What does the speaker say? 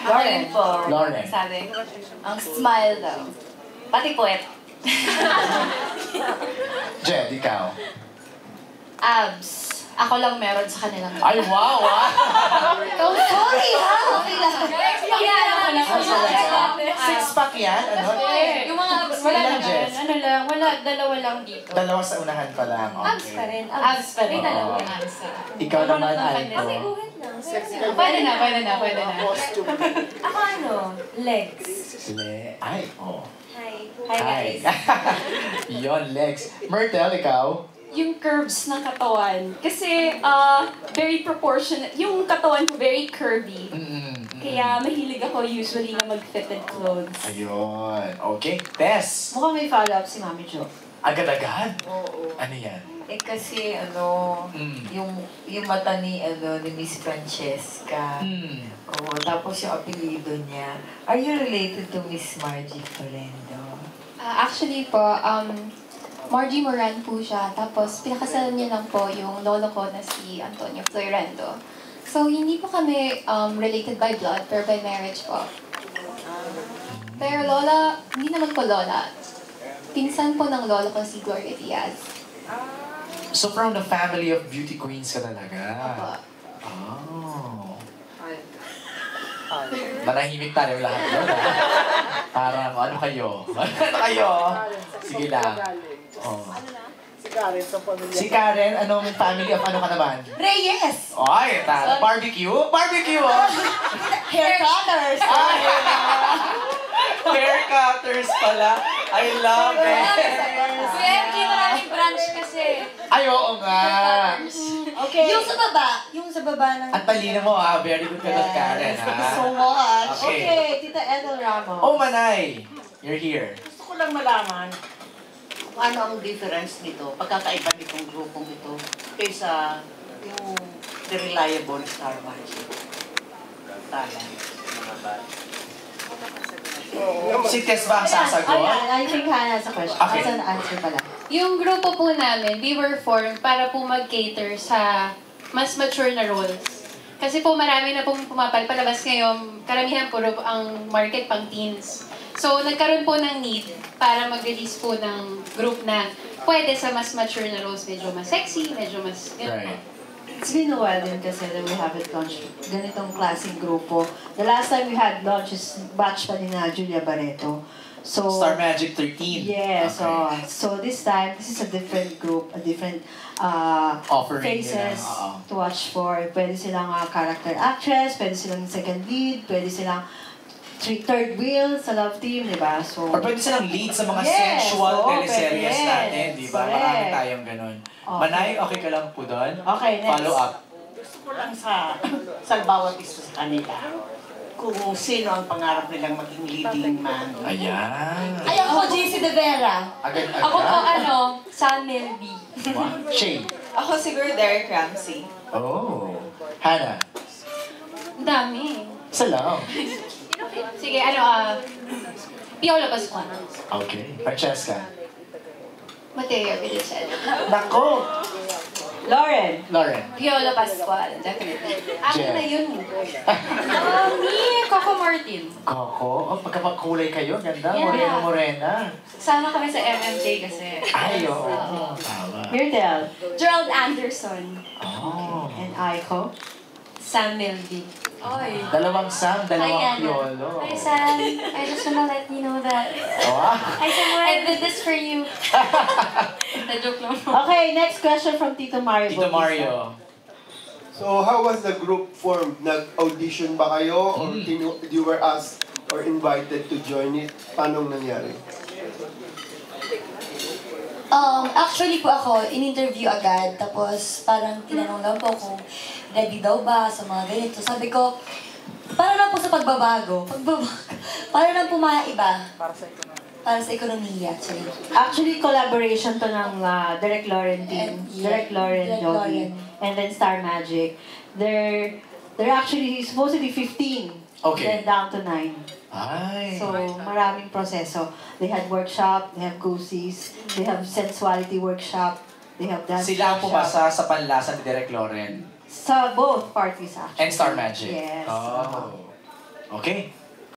Lauren po. Lauren. Sabi, ang smile daw. Pati puwet. Jed, ikaw. Abs. Ako lang meron sa kanilang. Ay, wow, ah! Oh, sorry ha! Okay lang. Six-pack yan, ano? Yung mga abs Wala Ilan, naman. Jess? Ano lang, wala, dalawa lang dito. Dalawa sa unahan pa lang, Abs pa okay. rin. Abs pa rin. May dalawa Oo. yung abs. Ikaw naman, Aiko. Guhit lang. Pwede na. Ako ano? Legs. Ay, oh. Hi. Hi. Yon, legs. Myrtle, ikaw? Yung curves ng katawan. Kasi, very proportionate. Yung katawan ko very curvy. Kaya mahilig ako usually na mag-fitted clothes. Ayun. Okay. Tess. Mukhang may follow-up si Mami Jo. Agad-agad? Oo. Ano yan? Eh kasi ano, Mm. yung mata ni Miss Francesca. Oo, tapos yung apelyido niya. Are you related to Miss Margie Florendo? Actually po, Margie Moran po siya. Tapos, pinakasalan niya lang po yung lolo ko na si Antonio Florendo. So, hindi po kami related by blood, pero by marriage po. Pero lola, hindi naman po lola. Pinsan po ng lolo ko si Gloria Diaz. So from the family of beauty queens ka talaga? Opo. Oh. Manahimik tayo lahat doon, ha? Parang, ano kayo? Ano kayo? Sige lang. Oh. Si Karen sa pamilya. Si Karen, anong family of ano ka naman? Reyes! Ay, barbecue? Barbecue, oh! Hair cutters! Hair cutters pala. I love it. Kuya MJ, maraming branch kasi. Ay, oo nga. Okay. Yung sa baba ng... At talino mo, ha? Very good ka doon, Karen, ha? Thank you so much. Okay. Okay, Tita Ethel Ramos. Oh, Manay. You're here. Gusto ko lang malaman kung ano ang difference nito, pagkakaiba nitong grupong ito kaysa yung The Reliable Star Magic. Talent. Si Tess ba ang sasagot? I think Hannah has a question. Okay. That's an answer pala. Yung grupo po namin, we were formed para po mag-cater sa mas mature na roles. Kasi po marami na pong pumapalabas ngayon, karamihan puro ang market pang teens. So, nagkaroon po ng need para mag-release po ng group na pwede sa mas mature na roles, medyo mas sexy, medyo mas... Right. It's been a while din kasi that we haven't launched ganitong klaseng grupo. The last time we had launch is batch pa ni na Julia Barreto. So, Star Magic 13. yes, Okay. so this time, this is a different group, a different Offering faces nila, oo. to watch for. Pwede silang character actress, pwede silang second lead, pwede silang third wheel sa love team, di ba? So, Or pwede silang lead sa mga Yes, sensual oo, teleseries pwede, natin, di ba? correct. Marami tayong ganun. Okay. Manay, okay ka lang po doon? Okay, next. Follow up. Gusto ko lang sa bawat isa sa kanila kung sino ang pangarap nilang maging leading man. Ayan. ay, ako, JC De Vera. Agad-agad. Ako po San Melby. Wow. Shane. Ako siguro Derek Ramsey. Oh. Hannah. Ang dami. Isa lang. Sige, Piolo Pascual. Okay. Francesca. Mateo Villicel. Nako. Lauren. Lauren. Piolo Pascual, definitely. Akin Jeff. na yun. Coco Martin. Coco. Oh, pagkapagkulay kayo. Ganda. Yeah. Morena-morena. Sama kami sa MMJ kasi. Ay, oo. Tama. Myrtle. Gerald Anderson. Oh. And Aiko. Sam Melby. Oy. Dalawang Sam, dalawang Piolo. Hi, Sam. I just wanna let you know that Oh, I did this for you. Na-joke lang po. Okay, next question from Tito Mario. Tito Mario. So how was the group formed? Nag-audition ba kayo? Or you were asked or invited to join it? Paano nangyari? Actually po ako, in-interview agad. Tapos parang tinanong lang po kung ready daw ba sa mga ganito. Sabi ko, para lang po sa pagbabago. Para lang po maiba. Para sa ekonomiya. Actually, collaboration to ng Direct Lauren team. Direct Lauren, Direct Jogi, Lauren. and then Star Magic. They're actually supposed to be 15. Okay. Then down to 9. Ay. So, maraming proseso. They had workshop, they have goosies, they have sensuality workshop, they have dance Sila ang workshop. pumasa sa panlasa ni Derek Lauren. Sa both parties actually. And Star Magic. Yes. Oh. Okay.